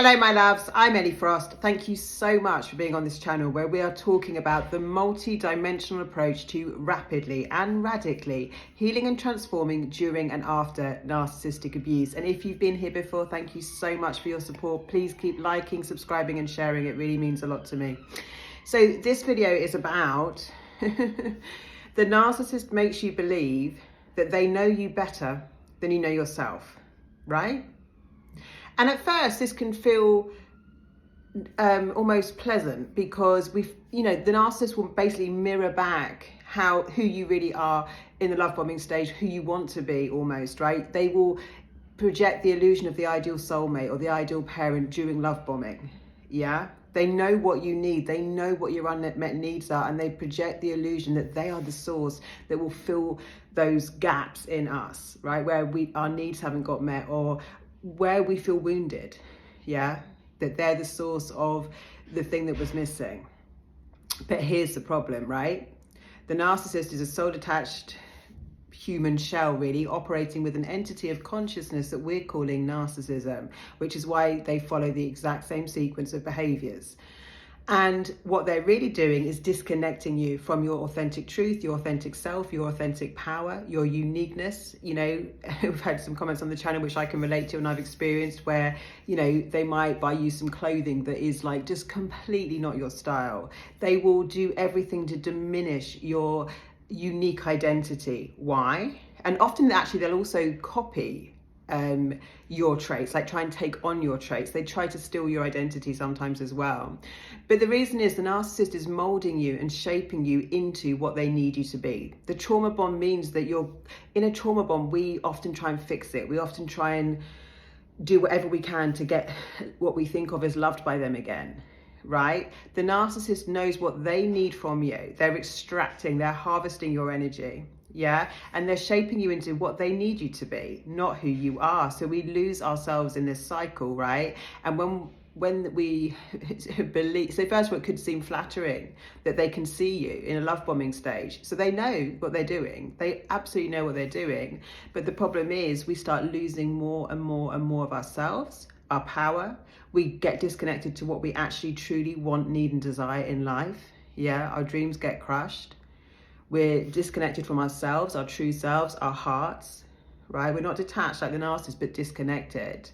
Hello my loves, I'm Ellie Frost. Thank you so much for being on this channel where we are talking about the multi-dimensional approach to rapidly and radically healing and transforming during and after narcissistic abuse. And if you've been here before, thank you so much for your support. Please keep liking, subscribing and sharing. It really means a lot to me. So this video is about the narcissist makes you believe that they know you better than you know yourself, right? And at first, this can feel almost pleasant because the narcissist will basically mirror back who you really are in the love bombing stage, who you want to be almost, right? They will project the illusion of the ideal soulmate or the ideal parent during love bombing, yeah? They know what you need, they know what your unmet needs are, and they project the illusion that they are the source that will fill those gaps in us, right? Where our needs haven't got met or where we feel wounded, yeah, that they're the source of the thing that was missing. But here's the problem, right? The narcissist is a soul detached human shell, really, operating with an entity of consciousness that we're calling narcissism, which is why they follow the exact same sequence of behaviors. And what they're really doing is disconnecting you from your authentic truth, your authentic self, your authentic power, your uniqueness. You know, we've had some comments on the channel which I can relate to and I've experienced where, you know, they might buy you some clothing that is like just completely not your style. They will do everything to diminish your unique identity. Why? And often actually they'll also copy your traits, like try and take on your traits. They try to steal your identity sometimes as well. But the reason is the narcissist is molding you and shaping you into what they need you to be. The trauma bond means that you're in a trauma bond. We often try and fix it. We often try and do whatever we can to get what we think of as loved by them again, right? The narcissist knows what they need from you. They're extracting, they're harvesting your energy. Yeah, and they're shaping you into what they need you to be, not who you are. So we lose ourselves in this cycle, right? And when we believe, so first of all, it could seem flattering that they can see you in a love bombing stage. So they know what they're doing. They absolutely know what they're doing. But the problem is we start losing more and more and more of ourselves, our power. We get disconnected to what we actually truly want, need and desire in life. Yeah, our dreams get crushed. We're disconnected from ourselves, our true selves, our hearts, right? We're not detached like the narcissist, but disconnected.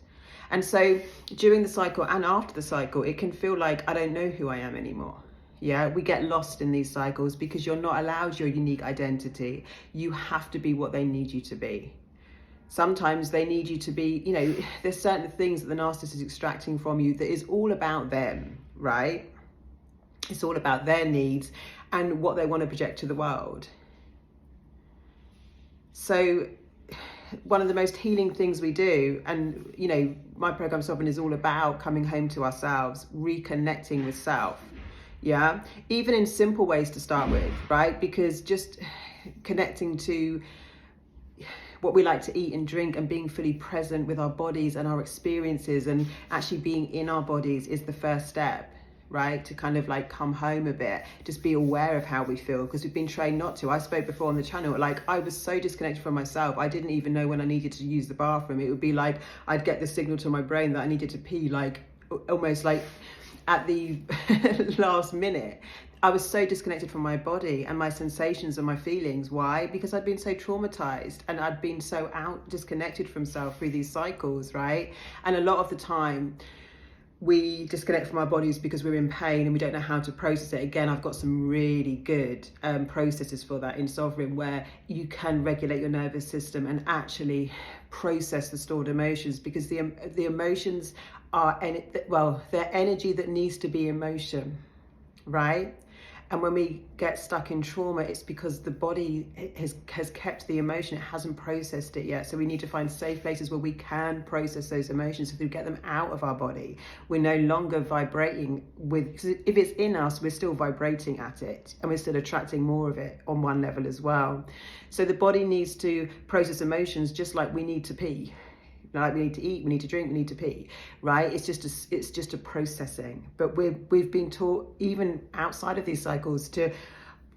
And so during the cycle and after the cycle, it can feel like I don't know who I am anymore. Yeah, we get lost in these cycles because you're not allowed your unique identity. You have to be what they need you to be. Sometimes they need you to be, you know, there's certain things that the narcissist is extracting from you that is all about them, right? It's all about their needs and what they want to project to the world. So one of the most healing things we do, and you know, my program Sovereign is all about coming home to ourselves, reconnecting with self. Yeah, even in simple ways to start with, right? Because just connecting to what we like to eat and drink and being fully present with our bodies and our experiences and actually being in our bodies is the first step, right? To kind of like come home a bit, just be aware of how we feel, because we've been trained not to. I spoke before on the channel, like I was so disconnected from myself. I didn't even know when I needed to use the bathroom. It would be like I'd get the signal to my brain that I needed to pee, like almost like at the last minute. I was so disconnected from my body and my sensations and my feelings. Why? Because I'd been so traumatized and I'd been so disconnected from self through these cycles, right? And a lot of the time we disconnect from our bodies because we're in pain and we don't know how to process it. Again, I've got some really good processes for that in Sovereign, where you can regulate your nervous system and actually process the stored emotions, because the emotions are, they're energy that needs to be emotion, right? And when we get stuck in trauma, it's because the body has kept the emotion, it hasn't processed it yet. So we need to find safe places where we can process those emotions. So if we get them out of our body, we're no longer vibrating with, because if it's in us, we're still vibrating at it and we're still attracting more of it on one level as well. So the body needs to process emotions just like we need to pee. Like we need to eat, we need to drink, we need to pee, right? It's just a processing. But we've been taught, even outside of these cycles, to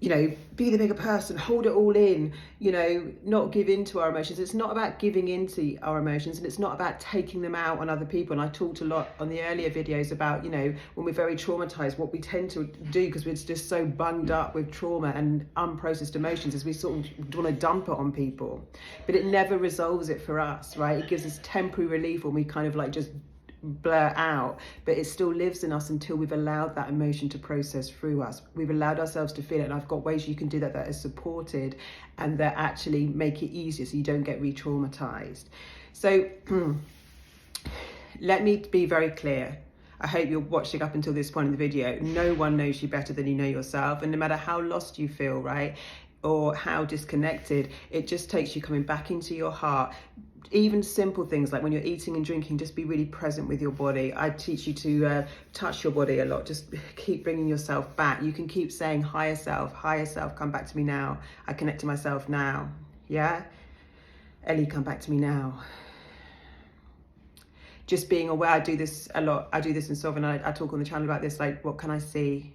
you know, be the bigger person, hold it all in, you know, not give in to our emotions. It's not about giving into our emotions, and it's not about taking them out on other people. And I talked a lot on the earlier videos about, you know, when we're very traumatized, what we tend to do, because we're just so bunged up with trauma and unprocessed emotions, is we sort of want to dump it on people. But it never resolves it for us, right? It gives us temporary relief when we kind of like just blur out, but it still lives in us until we've allowed that emotion to process through us. We've allowed ourselves to feel it, and I've got ways you can do that that are supported and that actually make it easier so you don't get re-traumatized. So let me be very clear. I hope you're watching up until this point in the video. No one knows you better than you know yourself, and no matter how lost you feel, right, or how disconnected, it just takes you coming back into your heart. Even simple things like when you're eating and drinking, just be really present with your body. I teach you to touch your body a lot. Just keep bringing yourself back. You can keep saying, higher self, come back to me now. I connect to myself now. Yeah? Ellie, come back to me now. Just being aware. I do this a lot. I do this in Sovereign. I talk on the channel about this, like, what can I see?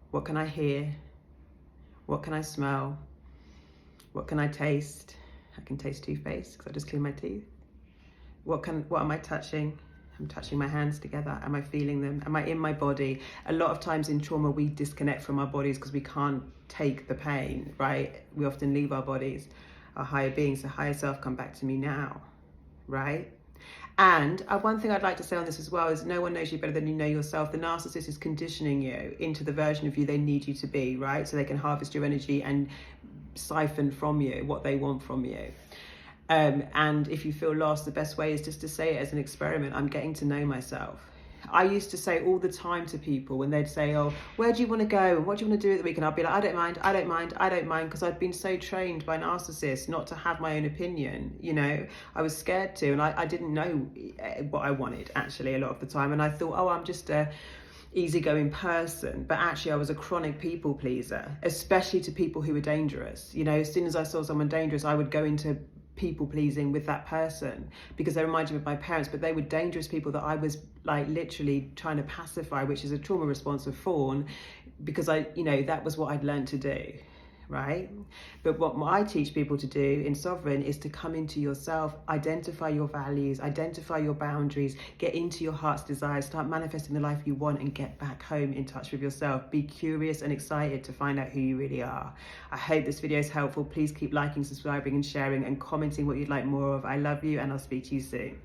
What can I hear? What can I smell? What can I taste? I can taste toothpaste because I just clean my teeth. What am I touching? I'm touching my hands together. Am I feeling them? Am I in my body? A lot of times in trauma, we disconnect from our bodies because we can't take the pain, right? We often leave our bodies. Our higher beings, the higher self, come back to me now, right? And one thing I'd like to say on this as well is no one knows you better than you know yourself. The narcissist is conditioning you into the version of you they need you to be, right? So they can harvest your energy and siphon from you what they want from you. And if you feel lost, the best way is just to say it as an experiment. I'm getting to know myself. I used to say all the time to people when they'd say, oh, where do you want to go? And what do you want to do at the weekend? I'd be like, I don't mind. Because I'd been so trained by narcissists not to have my own opinion. You know, I was scared to, and I didn't know what I wanted actually a lot of the time. And I thought, oh, I'm just a easygoing person, but actually I was a chronic people pleaser, especially to people who were dangerous. You know, as soon as I saw someone dangerous, I would go into people pleasing with that person because they reminded me of my parents, but they were dangerous people that I was like literally trying to pacify, which is a trauma response of fawn, because you know, that was what I'd learned to do, right? But what I teach people to do in Sovereign is to come into yourself, identify your values, identify your boundaries, get into your heart's desires, start manifesting the life you want, and get back home in touch with yourself. Be curious and excited to find out who you really are. I hope this video is helpful. Please keep liking, subscribing and sharing and commenting what you'd like more of. I love you, and I'll speak to you soon.